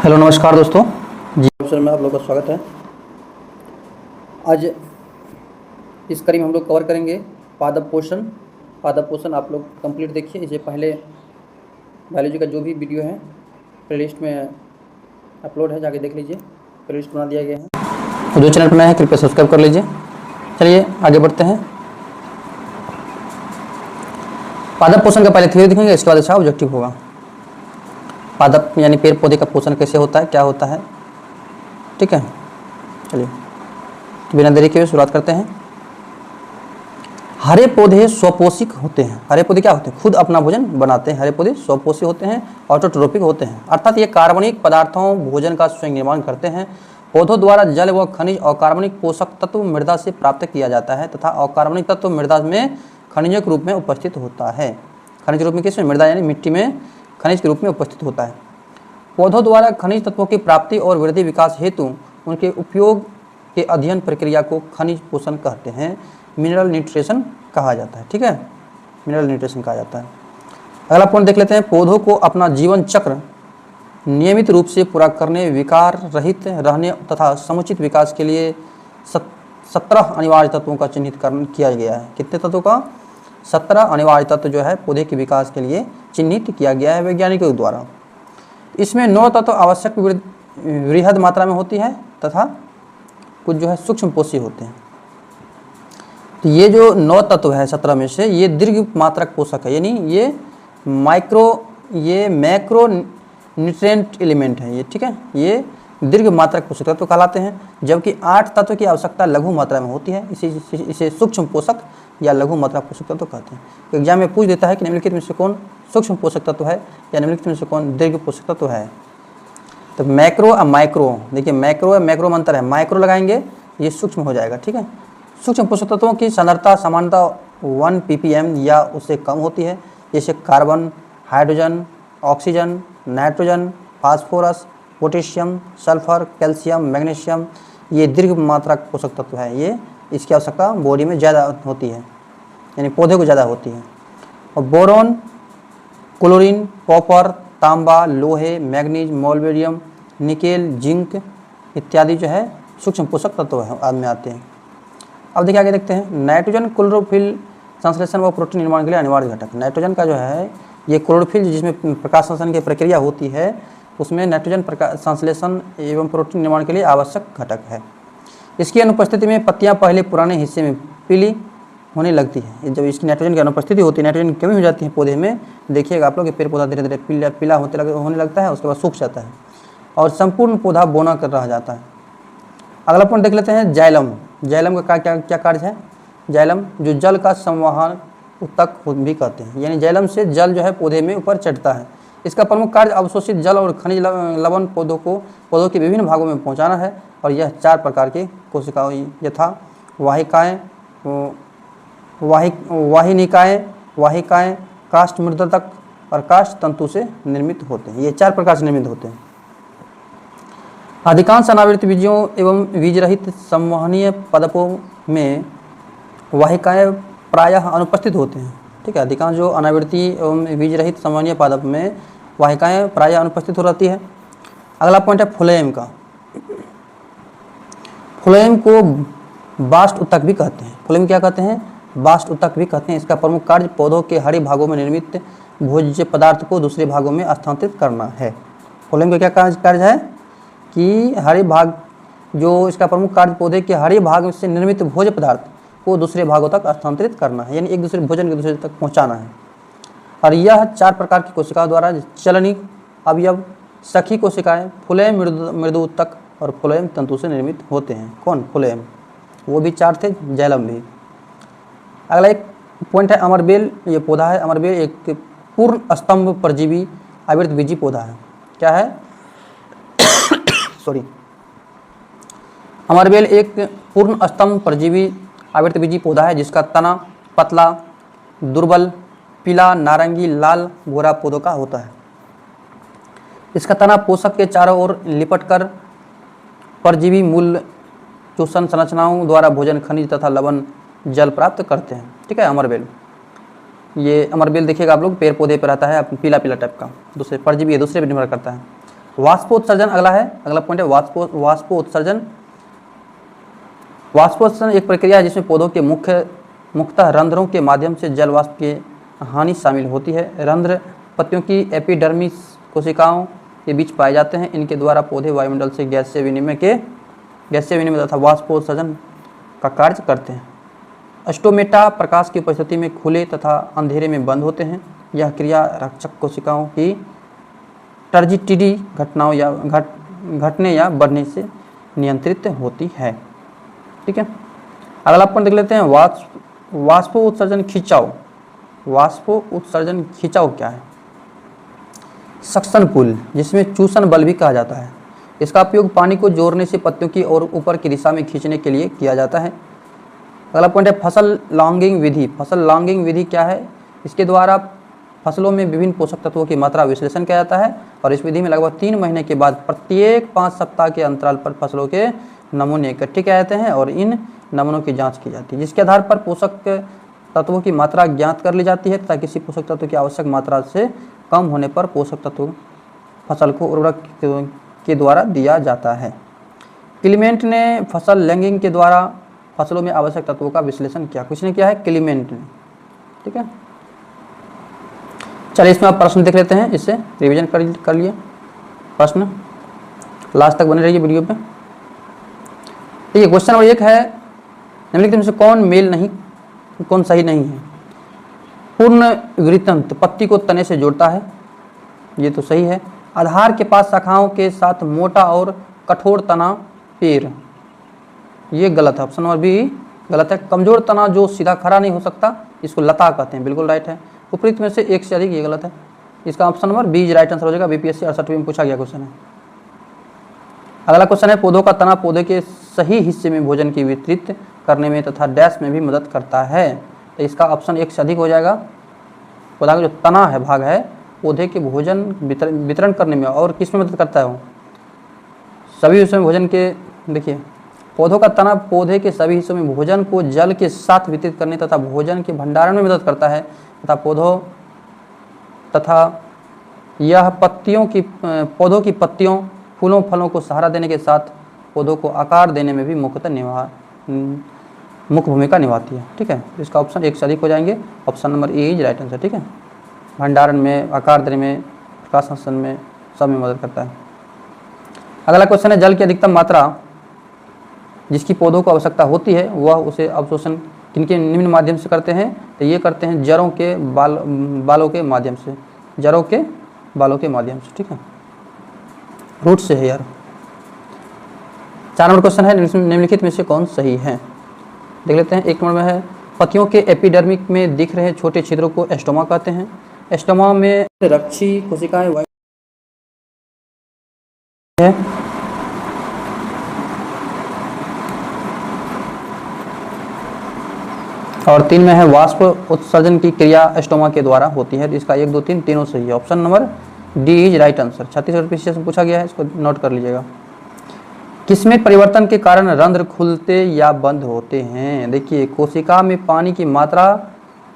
Hello नमस्कार दोस्तों जी option में आप लोगों का स्वागत है। आज इस कड़ी में हम लोग कवर करेंगे पादप पोषण। पादप पोषण आप लोग कंप्लीट देखिए। इससे पहले बायोलॉजी का जो भी वीडियो है प्लेलिस्ट में अपलोड है, जाके देख लीजिए। प्लेलिस्ट बना दिया गया है, तो जो चैनल पर नया है कृपया सब्सक्राइब कर लीजिए। चलिए आगे बढ़ते हैं। पादप पोषण का पहले थ्योरी देखेंगे, इसके बाद अच्छा ऑब्जेक्टिव होगा। पादप यानी पेड़ पौधे का पोषण कैसे होता है, क्या होता है, ठीक है। चलिए तो बिना देरी के शुरुआत करते हैं। हरे पौधे स्वपोषिक होते हैं। हरे पौधे क्या होते हैं? खुद अपना भोजन बनाते हैं। हरे पौधे स्वपोषी होते हैं, ऑटोट्रोपिक होते हैं, अर्थात ये कार्बनिक पदार्थों भोजन का स्वयं निर्माण करते हैं। पौधों द्वारा जल व खनिज और कार्बनिक पोषक तत्व मृदा से प्राप्त किया जाता है तथा अकार्बनिक तत्व मृदा में खनिजों के रूप में उपस्थित होता है। खनिज के रूप में किसमें? मृदा यानी मिट्टी में खनिज के रूप में उपस्थित होता है। पौधों द्वारा खनिज तत्वों की प्राप्ति और वृद्धि विकास हेतु उनके उपयोग के अध्ययन प्रक्रिया को खनिज पोषण कहते हैं, मिनरल न्यूट्रिशन कहा जाता है, ठीक है। मिनरल न्यूट्रिशन कहा जाता है। अगला पॉइंट देख लेते हैं। पौधों को अपना जीवन चक्र नियमित रूप से पूरा करने, विकार रहित रहने तथा समुचित विकास के लिए 17 अनिवार्य तत्वों का चिन्हित किया गया है। कितने तत्वों का? 17 अनिवार्य तत्व जो है पौधे के विकास के लिए चिन्हित किया गया है वैज्ञानिकों द्वारा। इसमें 9 तत्व आवश्यक वृहद मात्रा में होती है तथा कुछ जो है सूक्ष्म पोषी होते हैं। तो ये जो 9 तत्व है 17 में से, ये दीर्घ मात्रक पोषक है, यानी ये मैक्रो न्यूट्रिएंट एलिमेंट है ये, ठीक है। ये दीर्घ मात्रक पोषक तत्व कहलाते हैं, जबकि 8 तत्व की आवश्यकता लघु मात्रा में होती है। इसे सूक्ष्म पोषक या लघु मात्रा पोषक तत्व कहते हैं। एग्जाम में पूछ देता है कि निम्नलिखित में से कौन सूक्ष्म पोषक तत्व है या निम्नलिखित में से कौन दीर्घ पोषक तत्व है। तो मैक्रो और माइक्रो, देखिए मैक्रो और मैक्रो में अंतर है। माइक्रो लगाएंगे ये सूक्ष्म हो जाएगा, ठीक है। सूक्ष्म पोषक तत्वों की सांद्रता सामान्यतः 1 ppm या उससे कम होती है, जैसे carbon, hydrogen, oxygen, nitrogen, phosphorus, potassium, sulphur, calcium, magnesium. ये दीर्घ मात्रा पोषक तत्व है। ये इसकी आवश्यकता बॉडी में ज़्यादा होती है, यानी पौधे को ज़्यादा होती है। और बोरॉन, क्लोरीन, कॉपर, तांबा, लोहे, मैग्नीज, मोलिब्डेनम, निकेल, जिंक इत्यादि जो है सूक्ष्म पोषक तत्व है में आते हैं। अब देखिए आगे देखते हैं। नाइट्रोजन क्लोरोफिल संश्लेषण व प्रोटीन निर्माण के लिए अनिवार्य घटक। नाइट्रोजन का जो है ये क्लोरोफिल जिसमें प्रकाश संश्लेषण की प्रक्रिया होती है, उसमें नाइट्रोजन संश्लेषण एवं प्रोटीन निर्माण के लिए आवश्यक घटक है। इसकी अनुपस्थिति में पत्तियां पहले पुराने हिस्से में पीली होने लगती है। जब इसकी नाइट्रोजन की अनुपस्थिति होती है, नाइट्रोजन की कमी हो जाती है पौधे में, देखिएगा आप लोग कि पेड़ पौधा धीरे धीरे पीला होने लगता है, उसके बाद सूख जाता है और संपूर्ण पौधा बोना कर रह जाता है। अगला पॉइंट देख लेते हैं। जाइलम। जाइलम का क्या कार्य है? जाइलम जो जल का संवहन उत्तक भी कहते हैं, यानी जाइलम से जल जो है पौधे में ऊपर चढ़ता है। इसका प्रमुख कार्य अवशोषित जल और खनिज लवण पौधों के विभिन्न भागों में पहुंचाना है। और यह 4 प्रकार की कोशिकाओं यथा वाहिकाएं, वाहिकाएं, काष्ठ मृदतक और काष्ठ तंतु से निर्मित होते हैं। ये 4 प्रकार से निर्मित होते हैं। अधिकांश अनावृत बीजों एवं बीज रहित संवहनीय पादपों में वाहिकाएं प्रायः अनुपस्थित होते हैं, ठीक है। अधिकांश जो अनावृति एवं बीज रहित संवहनीय पादप में वाहिकाएं प्रायः अनुपस्थित हो रहती है। अगला पॉइंट है फ्लोएम का। फ्लोएम को बास्ट उत्तक भी कहते हैं। फ्लोएम क्या कहते हैं? बास्ट उत्तक भी कहते हैं। इसका प्रमुख कार्य पौधों के हरे भागों में निर्मित भोज्य पदार्थ को दूसरे भागों में स्थानांतरित करना है। फ्लोएम का क्या कार्य है कि हरे भाग जो इसका प्रमुख कार्य पौधे के हरे भाग से निर्मित भोज्य पदार्थ को दूसरे भागों तक स्थानांतरित करना है, यानी एक दूसरे भोजन के दूसरे तक पहुंचाना है। और यह 4 प्रकार की कोशिकाओं द्वारा चलनी अवयव सखी कोशिकाएं फ्लोएम मृदु उत्तक और फ्लोएम तंतु से निर्मित होते हैं। कौन? फ्लोएम। वो भी 4 थे, जाइलम भी। अगला एक पॉइंट है अमरबेल। ये पौधा है अमरबेल, एक पूर्ण स्तंभ परजीवी आवृत बीजी पौधा है। क्या है? सॉरी, अमरबेल एक पूर्ण स्तंभ परजीवी आवृत बीजी पौधा है जिसका तना पतला, दुर्बल, पीला, नारंगी, लाल, गोरा पौधों का होता है। इसका तना पोषक के चारों ओर लिपटकर परजीवी मूल चूषण संरचनाओं द्वारा भोजन, खनिज तथा लवण जल प्राप्त करते हैं, ठीक है। अमरबेल, ये अमरबेल देखिएगा आप लोग पेड़ पौधे पर रहता है, पीला पीला टाइप का, दूसरे परजीवी दूसरे पर निर्भर करता है। वाष्पोत्सर्जन अगला है, अगला पॉइंट है वाष्पोत्सर्जन। वाष्पोत्सर्जन एक प्रक्रिया है जिसमें पौधों के मुख्यतः रंध्रों के माध्यम से जल वाष्प की हानि शामिल होती है। रंध्र पत्तियों की एपिडर्मिस कोशिकाओं के बीच पाए जाते हैं। इनके द्वारा पौधे वायुमंडल से गैसीय विनिमय तथा वाष्पोत्सर्जन का कार्य करते हैं। स्टोमेटा प्रकाश की उपस्थिति में खुले तथा अंधेरे में बंद होते हैं। यह क्रिया रक्षक कोशिकाओं की टर्जिटिडी घटनाओं या घटने या बढ़ने से नियंत्रित होती है। ठीक है, अगला पॉइंट देख लेते हैं वाष्पोत्सर्जन खिंचाव। वाष्पोत्सर्जन खिंचाव क्या है? सक्शन पुल, जिसमें चूसन बल भी कहा जाता है। इसका उपयोग पानी को जोड़ने से पत्तियों की और ऊपर की दिशा में खींचने के लिए किया जाता है। अगला पॉइंट है फसल लॉन्गिंग विधि। फसल लॉन्गिंग विधि क्या है? इसके द्वारा फसलों में विभिन्न पोषक तत्वों की मात्रा विश्लेषण किया जाता है और इस विधि में लगभग 3 महीने के बाद प्रत्येक 5 सप्ताह के अंतराल पर फसलों के नमूने इकट्ठे किए जाते हैं और इन नमूनों की जांच की जाती है, जिसके आधार पर पोषक तत्वों की मात्रा ज्ञात कर ली जाती है तथा किसी पोषक तत्व की आवश्यक मात्रा से कम होने पर पोषक तत्व फसल को उर्वरक के द्वारा दिया जाता है। क्लीमेंट ने फसल लैंगिंग के द्वारा फसलों में आवश्यक तत्वों का विश्लेषण किया। किसने किया है? क्लीमेंट ने। ठीक है, चलिए इसमें आप प्रश्न देख लेते हैं, इससे रिवीजन कर लिए प्रश्न, लास्ट तक बने रहिए वीडियो पे। ठीक है, क्वेश्चन नंबर 1 है निम्नलिखित में से कौन सही नहीं है? पूर्ण वृत्तंत पत्ती को तने से जोड़ता है, ये तो सही है। आधार के पास शाखाओं के साथ मोटा और कठोर तना पेड़, ये गलत है, ऑप्शन नंबर बी गलत है। कमजोर तना जो सीधा खड़ा नहीं हो सकता, इसको लता कहते हैं, बिल्कुल राइट है। उपयुक्त में से एक से अधिक, ये गलत है। इसका option number B right answer हो जाएगा। बीपीएससी 68 में पूछा गया क्वेश्चन है। अगला क्वेश्चन है पौधों का तना पौधे के सही हिस्से में भोजन की वितरित करने में तथा डैश में भी मदद करता है, तो इसका ऑप्शन 1 से अधिक हो जाएगा। पौधा का जो तना है भाग है, पौधे के भोजन वितरण करने में और किस में मदद करता है? वो सभी हिस्सों में भोजन के, देखिए पौधों का तना पौधे के सभी हिस्सों में भोजन को जल के साथ वितरित करने तथा भोजन के भंडारण में मदद करता है तथा यह पौधों की पत्तियों फूलों फलों को सहारा देने के साथ पौधों को आकार देने में भी मुख्य भूमिका निभाती है। ठीक है, इसका ऑप्शन 1 से अधिक हो जाएंगे। Option number A is right answer. ठीक है, भंडारण में, आकार देने में, प्रकाश संश्लेषण में, सब में मदद करता है। अगला क्वेश्चन है जल की अधिकतम मात्रा जिसकी पौधों को आवश्यकता होती है वह उसे अवशोषण किनके निम्न माध्यम से करते हैं? तो ये करते हैं जड़ों के बालों के माध्यम से, जड़ों के बालों के माध्यम से। ठीक है, रूट से है यार। 4 नंबर क्वेश्चन है निम्नलिखित में से कौन सही है? देख लेते हैं। 1 नंबर में है पत्तियों के एपिडर्मिक में दिख रहे छोटे छिद्रों को एस्टोमा कहते हैं। एस्टोमा में रक्षी कोशिकाएं है। और 3 में है वाष्प उत्सर्जन की क्रिया एस्टोमा के द्वारा होती है, तो इसका 1 2 3 तीनों सही है। Option number D is right answer. 36 से पूछा गया है, इसको नोट कर लीजिएगा। किसमें परिवर्तन के कारण रंध्र खुलते या बंद होते हैं? देखिए कोशिका में पानी की मात्रा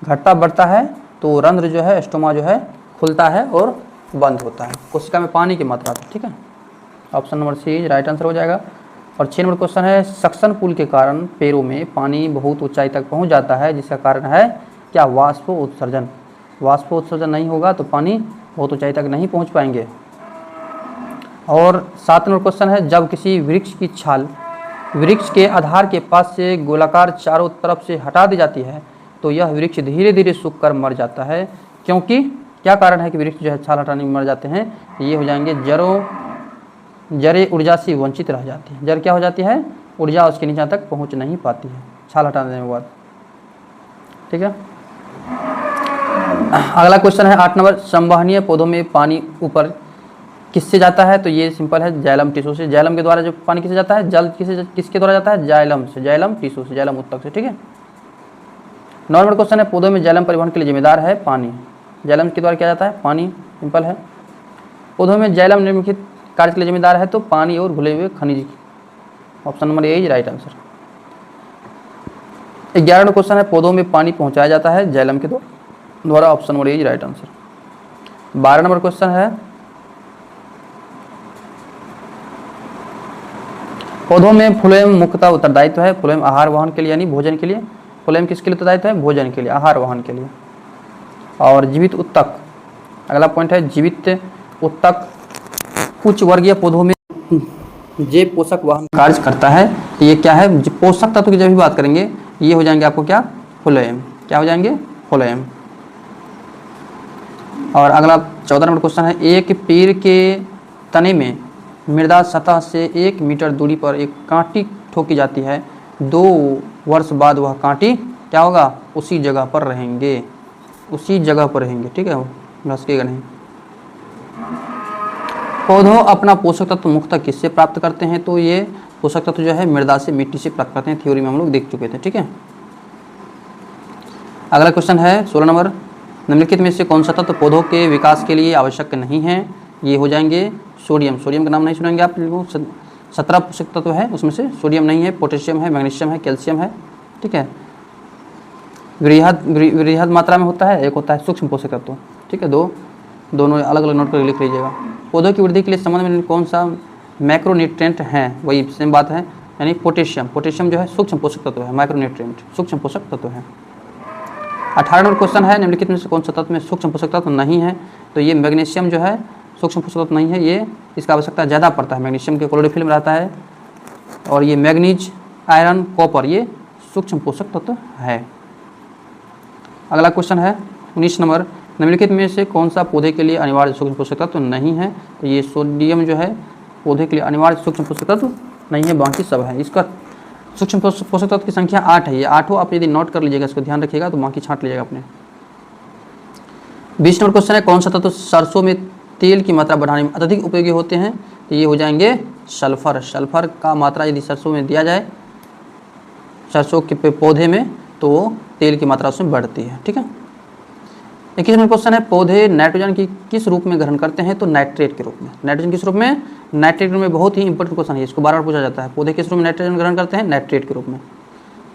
घटता बढ़ता है तो रंध्र जो है एस्टोमा जो है खुलता है और बंद होता है, कोशिका में पानी की मात्रा। ठीक है, option number C is right answer हो जाएगा। और 6 नंबर क्वेश्चन है सक्शन पुल के कारण पेड़ों में पानी बहुत ऊंचाई तक पहुंच जाता है, जिसका कारण है क्या? वाष्प उत्सर्जन। वाष्प उत्सर्जन नहीं होगा तो पानी बहुत ऊंचाई तक नहीं पहुंच पाएंगे। और 7 नंबर क्वेश्चन है जब किसी वृक्ष की छाल वृक्ष के आधार के पास से गोलाकार चारों तरफ से हटा दी जाती है तो यह वृक्ष धीरे धीरे सूख कर मर जाता है, क्योंकि क्या कारण है कि वृक्ष जो है छाल हटाने में मर जाते हैं? ये हो जाएंगे जड़ें ऊर्जा से वंचित रह जाती है। जड़ क्या हो जाती है? ऊर्जा उसके नीचे तक पहुंच नहीं पाती है छाल हटा देने के बाद। ठीक है, अगला क्वेश्चन है 8 नंबर संवहनीय पौधों में पानी ऊपर किससे जाता है? तो ये सिंपल है, जाइलम टिश्यू से। जाइलम के द्वारा जो पानी किससे जाता है? जल किसके द्वारा जाता है? जाइलम से, जाइलम टिश्यू से, जाइलम उत्तक से। ठीक है, 9 नंबर क्वेश्चन है पौधों में जाइलम परिवहन के लिए जिम्मेदार है पानी। जाइलम के द्वारा क्या जाता है? पानी। सिंपल है, पौधों में जाइलम निम्नलिखित कार्य के लिए जिम्मेदार है तो पानी और घुले हुए खनिज। Option number A is right answer. 11 number question है पौधों में पानी पहुंचाया जाता है जाइलम के द्वारा। Option number A is right answer. 12 number question है पौधों में फ्लोएम मुख्यतः उत्तरदायित्व है फ्लोएम आहार वहन के लिए यानी भोजन के लिए। फ्लोएम किसके लिए उत्तरदायित्व है? भोजन के लिए, आहार वहन के लिए। और जीवित उत्तक, अगला पॉइंट है जीवित उत्तक उच्च वर्गीय पौधों में जे पोषक वहन कार्य करता है। ये क्या है? पोषक तत्व की जब भी बात करेंगे ये हो जाएंगे आपको क्या? फ्लोएम। क्या हो जाएंगे? फ्लोएम। और अगला 14 नंबर क्वेश्चन है, एक पेड़ के तने में मृदा सतह से 1 मीटर दूरी पर एक कांटी ठोकी जाती है। 2 वर्ष बाद वह कांटी क्या होगा? उसी जगह पर रहेंगे, उसी जगह पर रहेंगे। ठीक है, लसकेगा नहीं। पौधों अपना पोषक तत्व मुख्यतः किससे प्राप्त करते हैं? तो ये पोषक तत्व जो है मृदा से, मिट्टी से प्राप्त करते हैं। थ्योरी में हम लोग देख चुके थे। ठीक है, अगला क्वेश्चन है 16 नंबर, निम्नलिखित में से कौन सा तत्व पौधों के विकास के लिए आवश्यक नहीं है? ये हो जाएंगे सोडियम। सोडियम का नाम नहीं सुनेंगे आप लोगों। 17 पोषक तत्व है, उसमें से सोडियम नहीं है, पोटेशियम है, मैग्नीशियम है, कैल्शियम है। ठीक है, वृहद मात्रा में होता है, एक होता है सूक्ष्म पोषक तत्व। ठीक है, दोनों अलग अलग नोट कर लिख लीजिएगा। पौधों की वृद्धि के लिए संबंध में कौन सा मैक्रोन्यूट्रिएंट है? वही सेम बात है, यानी पोटेशियम। पोटेशियम जो है सूक्ष्म पोषक तत्व है, माइक्रोन्यूट्रिएंट सूक्ष्म पोषक तत्व है। 18 नंबर क्वेश्चन है, निम्नलिखित में से कौन सा तत्व में सूक्ष्म पोषक तत्व नहीं है? तो ये मैग्नीशियम जो है सूक्ष्म पोषक तत्व नहीं है, ये इसका आवश्यकता ज़्यादा पड़ता है। मैग्नीशियम के क्लोरोफिल में रहता है। और ये मैग्नीज, आयरन, कॉपर ये सूक्ष्म पोषक तत्व है। अगला क्वेश्चन है 19 नंबर, निम्नलिखित में से कौन सा पौधे के लिए अनिवार्य सूक्ष्म पोषक तत्व नहीं है? तो ये सोडियम जो है पौधे के लिए अनिवार्य सूक्ष्म पोषक तत्व नहीं है, बाकी सब है। इसका सूक्ष्म पोषक तत्व की संख्या 8 है। ये 8 आप यदि नोट कर लीजिएगा, इसको ध्यान रखिएगा, तो बाकी छांट लीजिएगा अपने। 20 नंबर क्वेश्चन है, कौन सा तत्व सरसों में तेल की मात्रा बढ़ाने में अत्यधिक उपयोगी होते हैं? तो ये हो जाएंगे सल्फर। सल्फर का मात्रा यदि सरसों में दिया जाए, सरसों के पौधे में, तो तेल की मात्रा उसमें बढ़ती है। ठीक है, 21 नंबर क्वेश्चन है, पौधे नाइट्रोजन की किस रूप में ग्रहण करते हैं? तो नाइट्रेट के रूप में। नाइट्रोजन किस रूप में? नाइट्रेट के रूप में। बहुत ही इंपॉर्टेंट क्वेश्चन है, इसको बार बार पूछा जाता है। पौधे किस रूप में नाइट्रोजन ग्रहण करते हैं? नाइट्रेट के रूप में।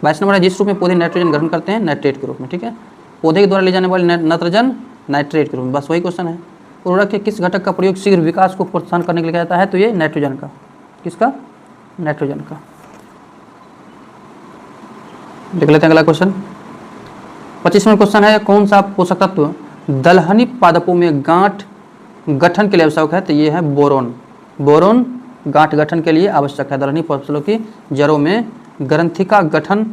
22 नंबर है, जिस रूप में पौधे नाइट्रोजन ग्रहण करते हैं? नाइट्रेट के रूप में। ठीक है, पौधे के द्वारा ले जाने वाले नाइट्रोजन नाइट्रेट के रूप में। बस वही क्वेश्चन है। उर्वरक के किस घटक का प्रयोग शीघ्र विकास को प्रोत्साहन करने के लिए किया जाता है? तो ये नाइट्रोजन का। किसका? नाइट्रोजन का। देख लेते हैं अगला क्वेश्चन। 25 नंबर क्वेश्चन है, कौन सा पोषक तत्व दलहनी पादपों में गांठ गठन के लिए आवश्यक है? तो ये है बोरोन। बोरोन गांठ गठन के लिए आवश्यक है। दलहनी फसलों की जड़ों में ग्रंथिका गठन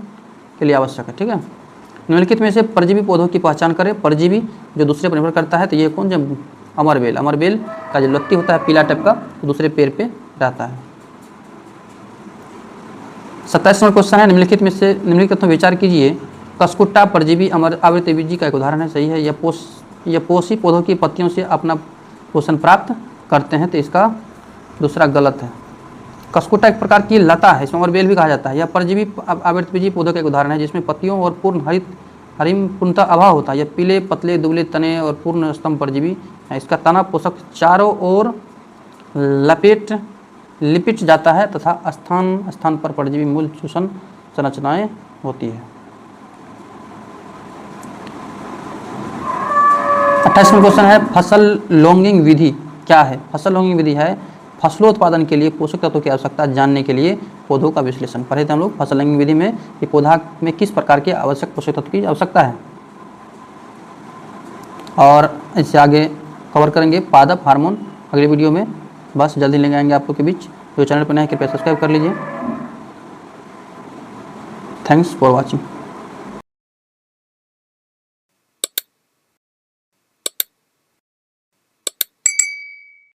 के लिए आवश्यक है। ठीक है, निम्नलिखित में से परजीवी पौधों की पहचान करें। परजीवी जो दूसरे पर निर्भर करता है, तो ये कौन? जब अमरबेल। अमरबेल का जो लत्ती होता है पीला टाइप का, तो दूसरे पेड़ पे रहता है। 27 नंबर क्वेश्चन है, निम्नलिखित में से निम्नलिखित में विचार कीजिए, कसकुट्टा परजीवी आवृतबीजी का एक उदाहरण है। सही है। यह पोषी पौधों की पत्तियों से अपना पोषण प्राप्त करते हैं, तो इसका दूसरा गलत है। कसकुट्टा एक प्रकार की लता है, इसमें अमरबेल भी कहा जाता है। यह परजीवी आवृतबीजी पौधों का एक उदाहरण है, जिसमें पत्तियों और पूर्ण हरिम पूर्णतः अभाव होता है। यह पीले पतले दुबले तने और पूर्ण स्तंभ परजीवी है। इसका तना पोषक चारों ओर लिपिट जाता है तथा स्थान स्थान पर परजीवी मूल शोषण संरचनाएं होती है। 28 में क्वेश्चन है, फसल लॉन्गिंग विधि क्या है? फसल लॉन्गिंग विधि है फसलोत्पादन के लिए पोषक तत्वों की आवश्यकता जानने के लिए पौधों का विश्लेषण। पढ़े थे हम लोग फसल लॉन्गिंग विधि में कि पौधा में किस प्रकार के आवश्यक पोषक तत्व की आवश्यकता है। और इससे आगे कवर करेंगे पादप हार्मोन अगले वीडियो में। बस जल्दी लेंगे आएंगे आप लोग के बीच। जो चैनल पर नए हैं कृपया सब्सक्राइब कर लीजिए। Thanks for watching.